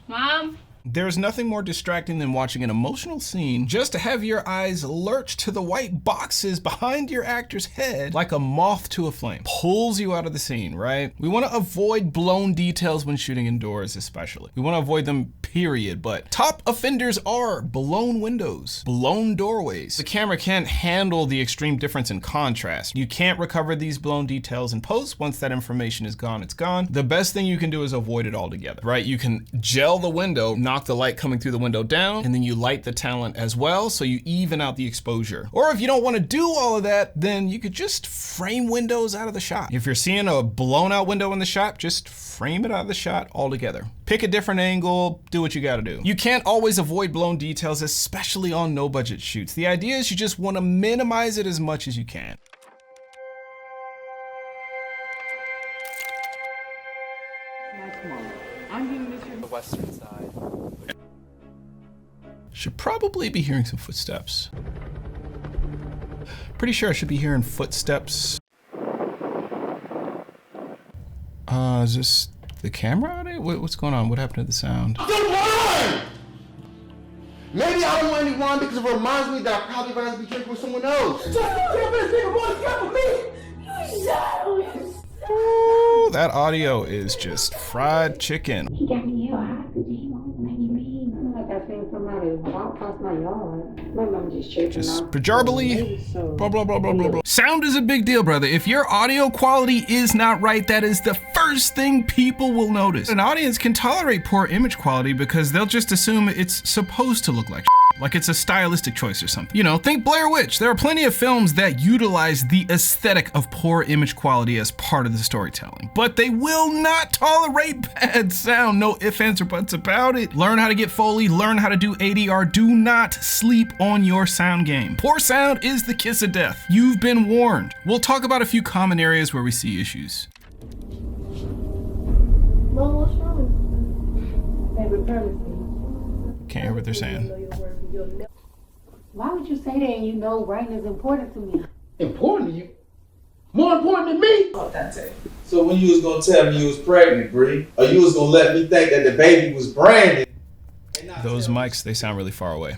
Mom, There's nothing more distracting than watching an emotional scene just to have your eyes lurch to the white boxes behind your actor's head like a moth to a flame. Pulls you out of the scene, right? We want to avoid blown details when shooting indoors, especially. We want to avoid them, period. But top offenders are blown windows, blown doorways. The camera can't handle the extreme difference in contrast. You can't recover these blown details in post. Once that information is gone, it's gone. The best thing you can do is avoid it altogether, right? You can gel the window, knock the light coming through the window down, and then you light the talent as well, so you even out the exposure. Or if you don't want to do all of that, then you could just frame windows out of the shot. If you're seeing a blown out window in the shot, just frame it out of the shot altogether. Pick a different angle, do what you gotta do. You can't always avoid blown details, especially on no budget shoots. The idea is you just want to minimize it as much as you can. The western side. Should probably be hearing some footsteps. Pretty sure I should be hearing footsteps. Is this the camera audio? What's going on? What happened to the sound? Maybe I don't want any wine because it reminds me that I probably rather be drinking with someone else. Ooh, that audio is just fried chicken. He got me ill. How could he won't make me leave? Like I seen somebody walk past my yard. My mom just tripping Just off. pejoratively, blah, blah, blah, blah, blah, blah. Sound is a big deal, brother. If your audio quality is not right, that is the first thing people will notice. An audience can tolerate poor image quality because they'll just assume it's supposed to look like like it's a stylistic choice or something. You know, think Blair Witch. There are plenty of films that utilize the aesthetic of poor image quality as part of the storytelling, but they will not tolerate bad sound. No ifs, ands, or buts about it. Learn how to get Foley, learn how to do ADR. Do not sleep on your sound game. Poor sound is the kiss of death. You've been warned. We'll talk about a few common areas where we see issues. Well, what's wrong? Favorite premise. Can't hear what they're saying. Why would you say that and you know writing is important to me? Important to you? More important than me? Oh, that's it. So when you was gonna tell me you was pregnant, Bree, or you was gonna let me think that the baby was Brandon? Those mics, they sound really far away.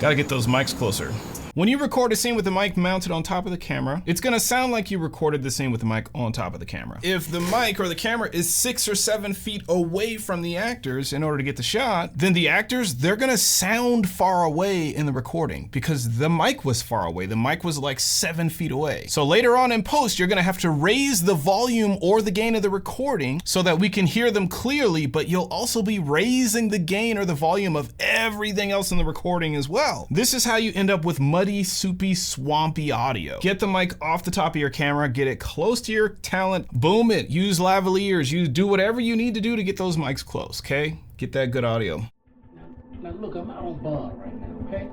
Gotta get those mics closer. When you record a scene with the mic mounted on top of the camera, it's gonna sound like you recorded the scene with the mic on top of the camera. If the mic or the camera is 6 or 7 feet away from the actors in order to get the shot, then the actors, they're gonna sound far away in the recording because the mic was far away. The mic was like 7 feet away. So later on in post, you're gonna have to raise the volume or the gain of the recording so that we can hear them clearly, but you'll also be raising the gain or the volume of everything else in the recording as well. This is how you end up with muddy, soupy, swampy audio. Get the mic off the top of your camera, get it close to your talent, boom it, use lavaliers, do whatever you need to do to get those mics close, okay? Get that good audio. Now look, I'm not on bond right now, okay?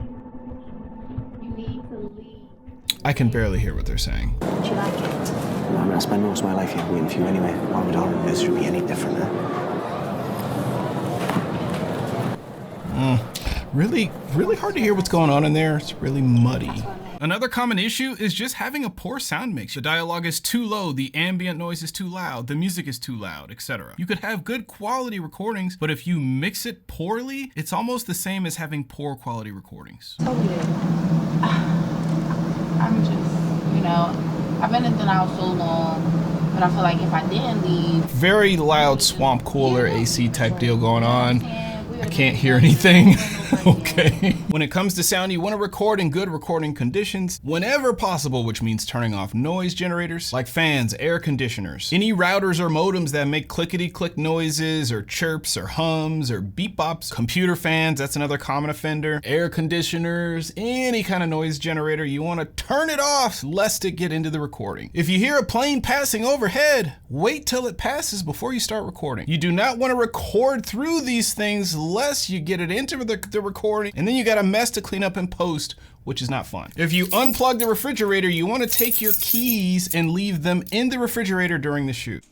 You need to leave. I can barely hear what they're saying. I mean, I spend most of my life here waiting for you anyway. Why would our business be any different, Really hard to hear what's going on in there. It's really muddy. Another common issue is just having a poor sound mix. The dialogue is too low, the ambient noise is too loud, the music is too loud, etc. You could have good quality recordings, but if you mix it poorly, it's almost the same as having poor quality recordings. Totally. I'm just, you know, I've been in the house so long, but I feel like if I didn't leave. Very loud swamp cooler AC type deal going on. I can't hear anything. Okay. When it comes to sound, you want to record in good recording conditions whenever possible, which means turning off noise generators like fans, air conditioners, any routers or modems that make clickety-click noises or chirps or hums or beep bops, computer fans, that's another common offender, air conditioners, any kind of noise generator, you want to turn it off lest it get into the recording. If you hear a plane passing overhead, wait till it passes before you start recording. You do not want to record through these things lest you get it into the recording, and then you got a mess to clean up in post, which is not fun. If you unplug the refrigerator, you want to take your keys and leave them in the refrigerator during the shoot.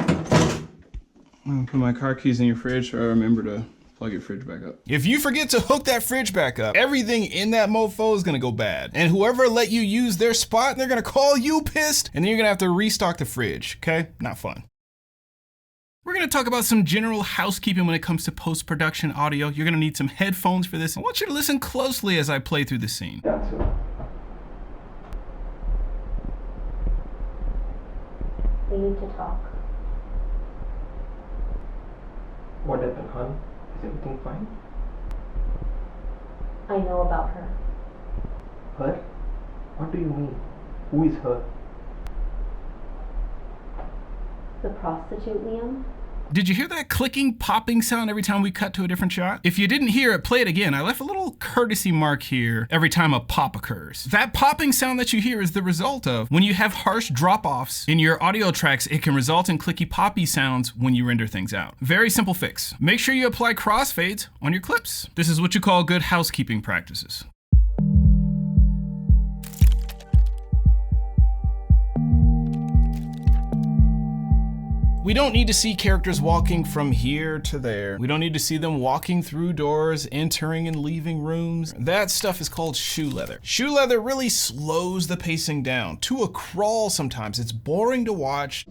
I'm gonna put my car keys in your fridge so I remember to Plug your fridge back up. If you forget to hook that fridge back up, everything in that mofo is gonna go bad. And whoever let you use their spot, they're gonna call you pissed, and then you're gonna have to restock the fridge, okay? Not fun. We're gonna talk about some general housekeeping when it comes to post-production audio. You're gonna need some headphones for this. I want you to listen closely as I play through the scene. We need to talk. What happened, hon? Is everything fine? I know about her. Her? What do you mean? Who is her? The prostitute, Liam? Did you hear that clicking, popping sound every time we cut to a different shot? If you didn't hear it, play it again. I left a little courtesy mark here every time a pop occurs. That popping sound that you hear is the result of when you have harsh drop-offs in your audio tracks, it can result in clicky poppy sounds when you render things out. Very simple fix. Make sure you apply crossfades on your clips. This is what you call good housekeeping practices. We don't need to see characters walking from here to there. We don't need to see them walking through doors, entering and leaving rooms. That stuff is called shoe leather. Shoe leather really slows the pacing down to a crawl sometimes. It's boring to watch.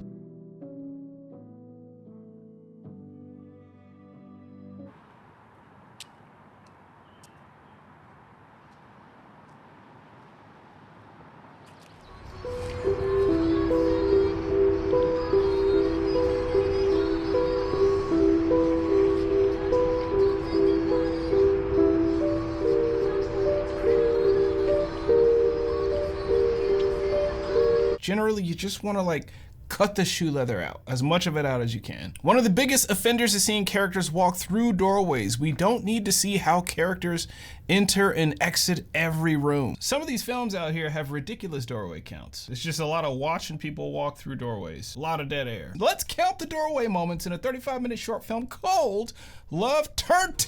Generally, you just want to like cut the shoe leather out, as much of it out as you can. One of the biggest offenders is seeing characters walk through doorways. We don't need to see how characters enter and exit every room. Some of these films out here have ridiculous doorway counts. It's just a lot of watching people walk through doorways. A lot of dead air. Let's count the doorway moments in a 35-minute short film called Love Turned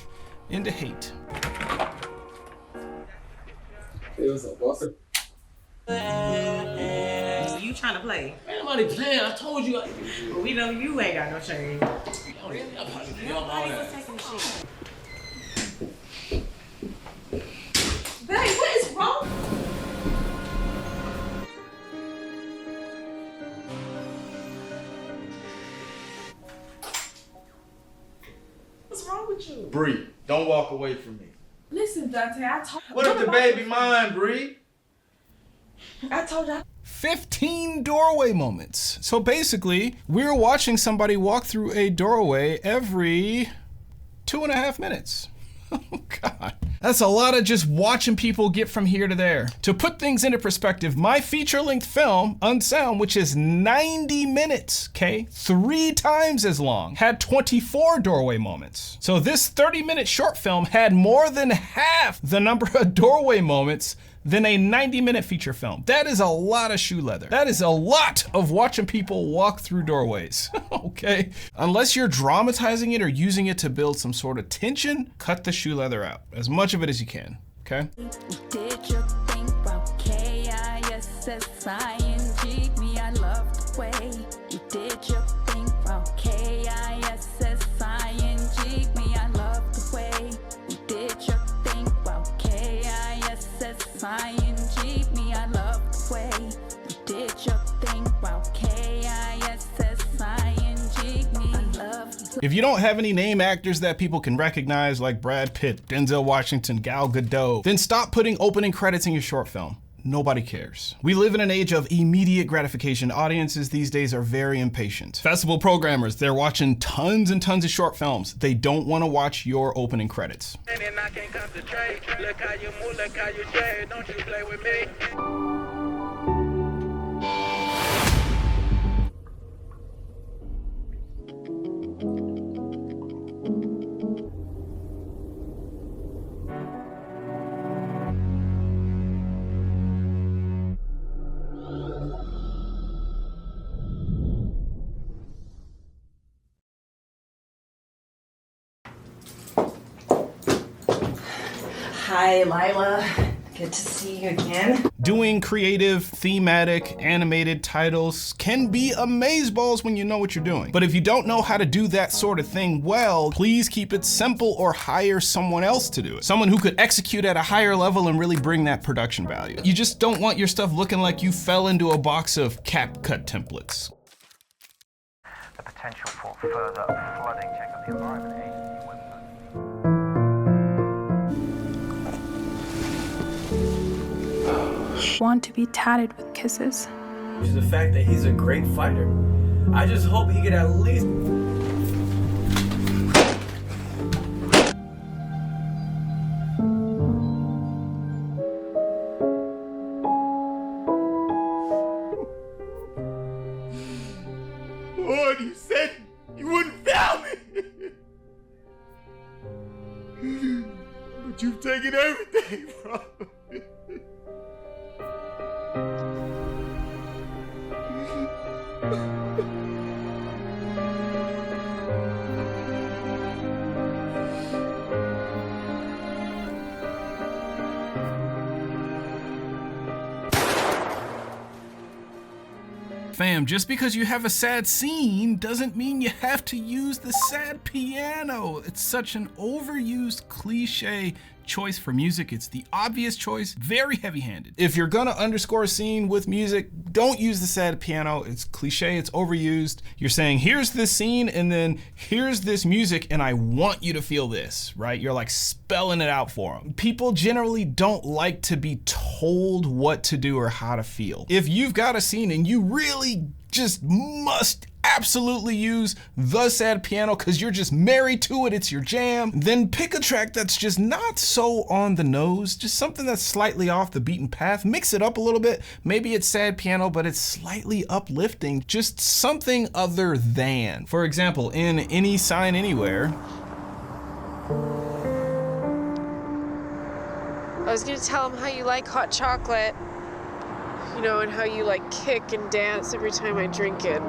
into Hate. Hey, what's up, boss? You trying to play? Man, nobody playing. I told you. Well, we know you ain't got no change. Nobody was taking the shit. Babe, what is wrong? What's wrong with you? Bree, don't walk away from me. Listen, Dante, I told you. What if the baby mine, Bree? I told you. 15 doorway moments. So basically, we're watching somebody walk through a doorway every 2.5 minutes. Oh God. That's a lot of just watching people get from here to there. To put things into perspective, my feature-length film, Unsound, which is 90 minutes, okay, 3 times as long, had 24 doorway moments. So this 30-minute short film had more than half the number of doorway moments than a 90-minute feature film. That is a lot of shoe leather. That is a lot of watching people walk through doorways, okay? Unless you're dramatizing it or using it to build some sort of tension, cut the shoe leather out. As much of it as you can, okay? Did you think about K-I-S-S-I-N-G? Me, I love the way you did your thing about K-I-S-S-I-N-G. Me, I love the way you did your thing about K-I-S-S-I-N-G. Me, I love the way you did your thing about K-I-S-S-I-N-G. Me, I love the. If you don't have any name actors that people can recognize like Brad Pitt, Denzel Washington, Gal Gadot, then stop putting opening credits in your short film. Nobody cares. We live in an age of immediate gratification. Audiences these days are very impatient. Festival programmers, they're watching tons and tons of short films. They don't want to watch your opening credits. Hi, Lila. Good to see you again. Doing creative, thematic, animated titles can be amazeballs when you know what you're doing. But if you don't know how to do that sort of thing well, please keep it simple or hire someone else to do it. Someone who could execute at a higher level and really bring that production value. You just don't want your stuff looking like you fell into a box of CapCut templates. The potential for further flooding. Check out the environment agency website. Want to be tatted with kisses. Which is the fact that he's a great fighter. I just hope he could at least... Lord, you said you wouldn't fail me. But you've taken everything from me. Fam, just because you have a sad scene doesn't mean you have to use the sad piano. It's such an overused cliche choice for music. It's the obvious choice, very heavy-handed. If you're gonna underscore a scene with music, don't use the sad piano. It's cliche, it's overused. You're saying, here's this scene, and then here's this music, and I want you to feel this, right? You're like spelling it out for them. People generally don't like to be told what to do or how to feel. If you've got a scene and you really just must absolutely use the sad piano because you're just married to it, it's your jam, then pick a track that's just not so on the nose, just something that's slightly off the beaten path. Mix it up a little bit. Maybe it's sad piano, but it's slightly uplifting, just something other than. For example, in Any Sign Anywhere, I was gonna tell him how you like hot chocolate, you know, and how you like kick and dance every time I drink it.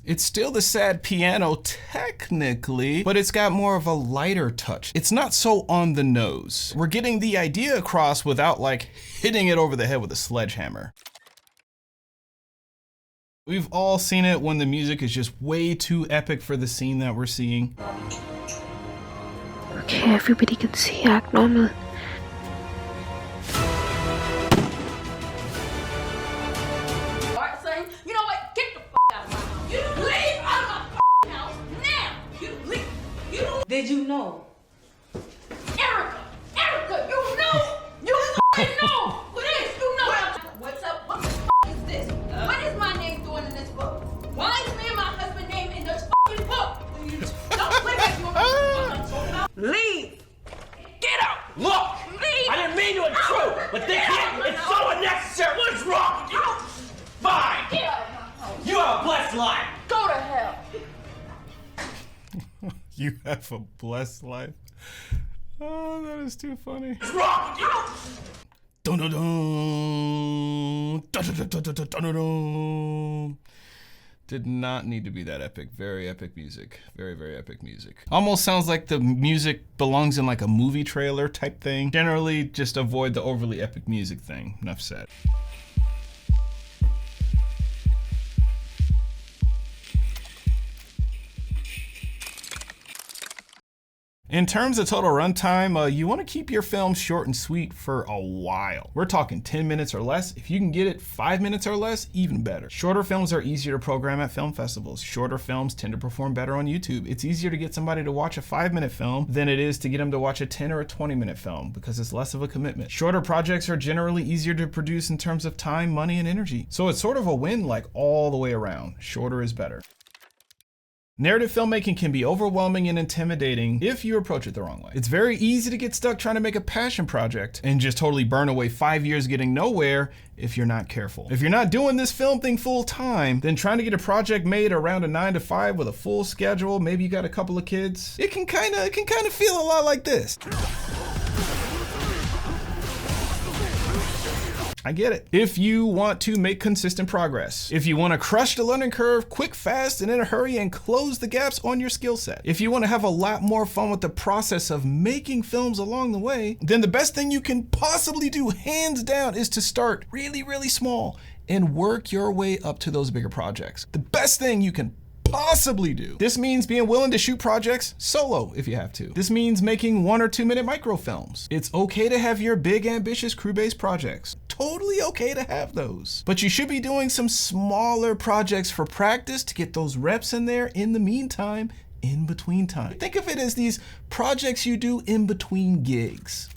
it's still the sad piano technically, but it's got more of a lighter touch. It's not so on the nose. We're getting the idea across without like hitting it over the head with a sledgehammer. We've all seen it when the music is just way too epic for the scene that we're seeing. Okay, everybody can see, act normal. You know what? Get the out of my house. You leave out of my house now. You leave. You don't. Did you know? Erica, you know. You know. What is? You know. What's up? What the is this? What is my name doing in this book? Why is me and my husband's name in this fucking book? Don't play like you know. Leave. Get out. Look! Leave. I didn't mean to intrude, but this here is so unnecessary. What is wrong with you? Fine. Get out of my house. You have a blessed life. Go to hell. You have a blessed life. Oh, that is too funny. What's wrong with you? Dun dun dun. Dun dun dun dun dun dun dun dun. Did not need to be that epic. Very epic music. Very, very epic music. Almost sounds like the music belongs in like a movie trailer type thing. Generally, just avoid the overly epic music thing. Enough said. In terms of total runtime, you want to keep your film short and sweet for a while. We're talking 10 minutes or less. If you can get it 5 minutes or less, even better. Shorter films are easier to program at film festivals. Shorter films tend to perform better on YouTube. It's easier to get somebody to watch a 5-minute film than it is to get them to watch a 10 or a 20-minute film because it's less of a commitment. Shorter projects are generally easier to produce in terms of time, money, and energy. So it's sort of a win like all the way around. Shorter is better. Narrative filmmaking can be overwhelming and intimidating if you approach it the wrong way. It's very easy to get stuck trying to make a passion project and just totally burn away 5 years getting nowhere if you're not careful. If you're not doing this film thing full time, then trying to get a project made around a 9 to 5 with a full schedule, maybe you got a couple of kids, it can kind of feel a lot like this. I get it. If you want to make consistent progress, if you want to crush the learning curve quick, fast, and in a hurry and close the gaps on your skill set, if you want to have a lot more fun with the process of making films along the way, then the best thing you can possibly do, hands down, is to start really, really small and work your way up to those bigger projects. The best thing you can possibly do. This means being willing to shoot projects solo if you have to. This means making 1 or 2 minute microfilms. It's okay to have your big, ambitious crew-based projects. Totally okay to have those. But you should be doing some smaller projects for practice to get those reps in there in the meantime, in between time. Think of it as these projects you do in between gigs.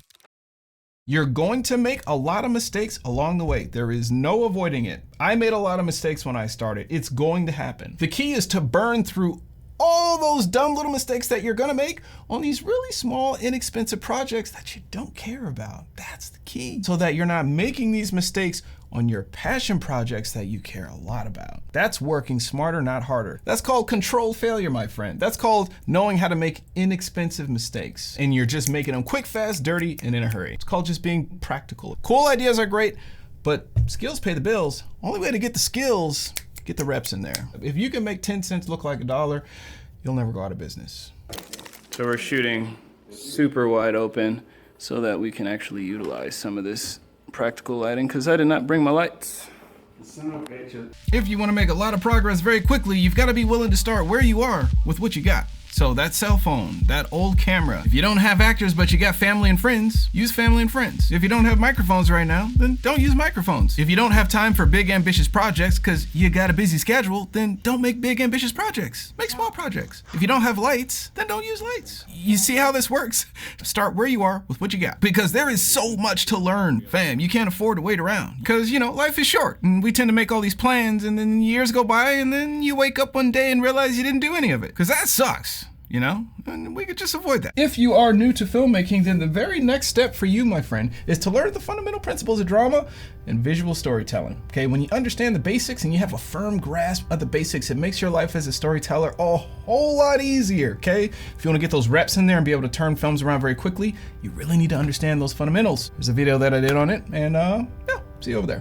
You're going to make a lot of mistakes along the way. There is no avoiding it. I made a lot of mistakes when I started. It's going to happen. The key is to burn through all those dumb little mistakes that you're gonna make on these really small, inexpensive projects that you don't care about. That's the key. So that you're not making these mistakes on your passion projects that you care a lot about. That's working smarter, not harder. That's called controlled failure, my friend. That's called knowing how to make inexpensive mistakes. And you're just making them quick, fast, dirty, and in a hurry. It's called just being practical. Cool ideas are great, but skills pay the bills. Only way to get the skills, get the reps in there. If you can make 10 cents look like $1, you'll never go out of business. So we're shooting super wide open so that we can actually utilize some of this practical lighting, because I did not bring my lights. If you want to make a lot of progress very quickly, you've got to be willing to start where you are with what you got. So that cell phone, that old camera. If you don't have actors but you got family and friends, use family and friends. If you don't have microphones right now, then don't use microphones. If you don't have time for big ambitious projects because you got a busy schedule, then don't make big ambitious projects. Make small projects. If you don't have lights, then don't use lights. You see how this works? Start where you are with what you got, because there is so much to learn, fam. You can't afford to wait around because, you know, life is short and we tend to make all these plans and then years go by and then you wake up one day and realize you didn't do any of it, because that sucks. You know, and we could just avoid that. If you are new to filmmaking, then the very next step for you, my friend, is to learn the fundamental principles of drama and visual storytelling. Okay, when you understand the basics and you have a firm grasp of the basics, it makes your life as a storyteller a whole lot easier. Okay, if you want to get those reps in there and be able to turn films around very quickly, you really need to understand those fundamentals. There's a video that I did on it, and yeah, see you over there.